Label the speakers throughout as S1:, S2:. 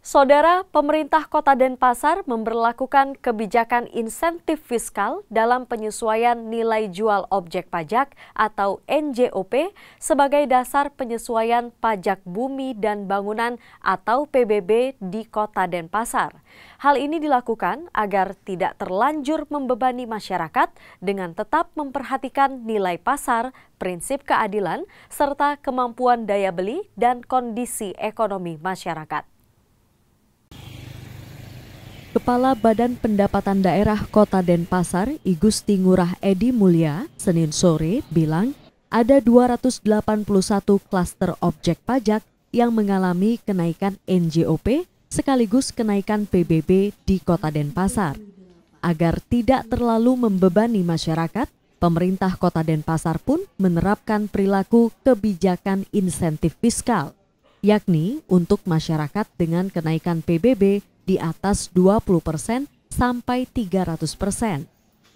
S1: Saudara, pemerintah Kota Denpasar memberlakukan kebijakan insentif fiskal dalam penyesuaian nilai jual objek pajak atau NJOP sebagai dasar penyesuaian pajak bumi dan bangunan atau PBB di Kota Denpasar. Hal ini dilakukan agar tidak terlanjur membebani masyarakat dengan tetap memperhatikan nilai pasar, prinsip keadilan, serta kemampuan daya beli dan kondisi ekonomi masyarakat. Kepala Badan Pendapatan Daerah Kota Denpasar, I Gusti Ngurah Edi Mulya, Senin sore bilang ada 281 klaster objek pajak yang mengalami kenaikan NJOP sekaligus kenaikan PBB di Kota Denpasar. Agar tidak terlalu membebani masyarakat, pemerintah Kota Denpasar pun menerapkan perilaku kebijakan insentif fiskal, yakni untuk masyarakat dengan kenaikan PBB di atas 20% sampai 300%.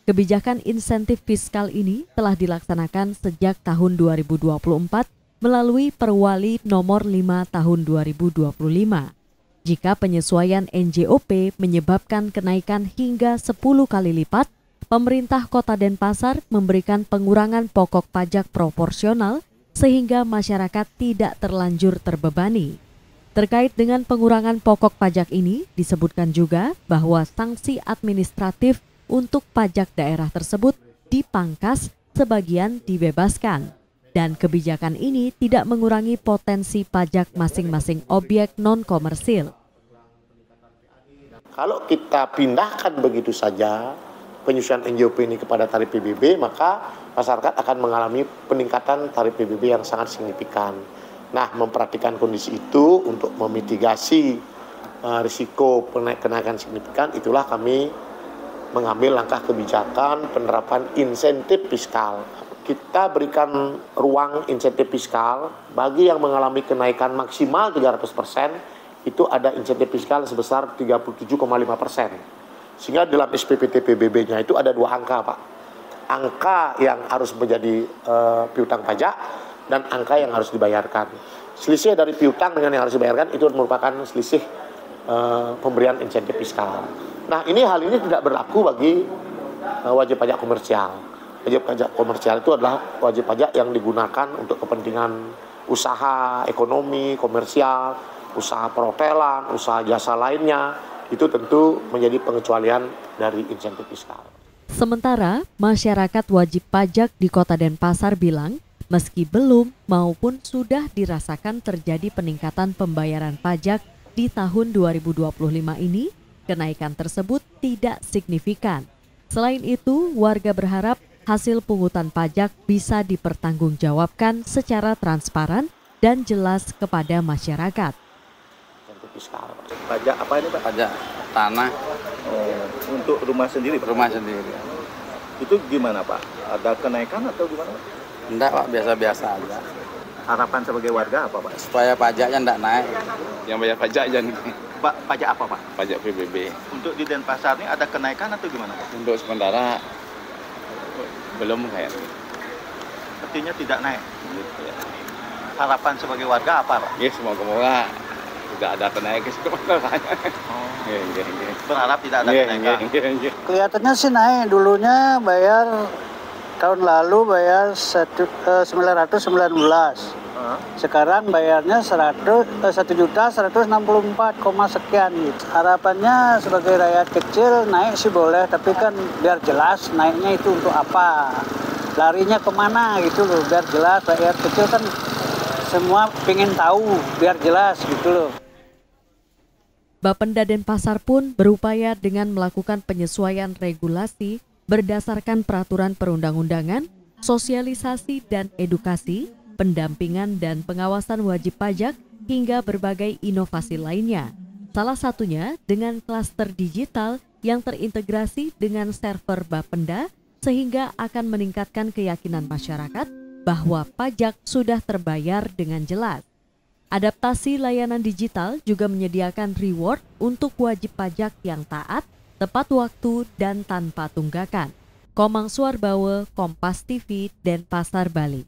S1: Kebijakan insentif fiskal ini telah dilaksanakan sejak tahun 2024 melalui Perwali Nomor 5 Tahun 2025. Jika penyesuaian NJOP menyebabkan kenaikan hingga 10 kali lipat, pemerintah Kota Denpasar memberikan pengurangan pokok pajak proporsional sehingga masyarakat tidak terlanjur terbebani. Terkait dengan pengurangan pokok pajak ini, disebutkan juga bahwa sanksi administratif untuk pajak daerah tersebut dipangkas, sebagian dibebaskan. Dan kebijakan ini tidak mengurangi potensi pajak masing-masing objek non-komersil.
S2: Kalau kita pindahkan begitu saja penyesuaian NJOP ini kepada tarif PBB, maka masyarakat akan mengalami peningkatan tarif PBB yang sangat signifikan. Nah, memperhatikan kondisi itu untuk memitigasi risiko kenaikan signifikan, itulah kami mengambil langkah kebijakan penerapan insentif fiskal. Kita berikan ruang insentif fiskal bagi yang mengalami kenaikan maksimal 300%, itu ada insentif fiskal sebesar 37,5%. Sehingga dalam SPPT PBB-nya itu ada dua angka, Pak. Angka yang harus menjadi piutang pajak dan angka yang harus dibayarkan. Selisih dari piutang dengan yang harus dibayarkan itu merupakan selisih pemberian insentif fiskal. Nah, hal ini tidak berlaku bagi wajib pajak komersial. Wajib pajak komersial itu adalah wajib pajak yang digunakan untuk kepentingan usaha ekonomi, komersial, usaha perhotelan, usaha jasa lainnya. Itu tentu menjadi pengecualian dari insentif fiskal.
S1: Sementara masyarakat wajib pajak di Kota Denpasar bilang, meski belum maupun sudah dirasakan terjadi peningkatan pembayaran pajak di tahun 2025 ini, kenaikan tersebut tidak signifikan. Selain itu, warga berharap hasil pungutan pajak bisa dipertanggungjawabkan secara transparan dan jelas kepada masyarakat.
S3: Pajak apa ini, Pak? Pajak tanah. Untuk rumah sendiri, Pak? Rumah sendiri. Itu gimana, Pak? Ada kenaikan atau gimana? Enggak, Pak, biasa-biasa aja. Harapan sebagai warga apa, Pak? Supaya pajaknya enggak naik. Yang bayar pajak jangan. Pak, pajak apa, Pak? Pajak PBB. Untuk di Denpasar ini ada kenaikan atau gimana, Pak? Untuk sementara belum kayaknya. Artinya tidak naik. Gitu, ya. Harapan sebagai warga apa, Pak? Ya, semoga tidak ada kenaikan sebenarnya. Berharap tidak ada kenaikan.
S4: Kelihatannya sih naik. Dulunya bayar tahun lalu bayar 919, sekarang bayarnya 1.164, sekian gitu. Harapannya sebagai rakyat kecil naik sih boleh, tapi kan biar jelas naiknya itu untuk apa, larinya kemana gitu loh, biar jelas. Rakyat kecil kan semua pengen tahu, biar jelas gitu loh.
S1: Bapenda Denpasar pun berupaya dengan melakukan penyesuaian regulasi berdasarkan peraturan perundang-undangan, sosialisasi dan edukasi, pendampingan dan pengawasan wajib pajak, hingga berbagai inovasi lainnya. Salah satunya dengan klaster digital yang terintegrasi dengan server Bapenda, sehingga akan meningkatkan keyakinan masyarakat bahwa pajak sudah terbayar dengan jelas. Adaptasi layanan digital juga menyediakan reward untuk wajib pajak yang taat, tepat waktu dan tanpa tunggakan. Komang Suarbawe, Kompas TV, Denpasar, Bali.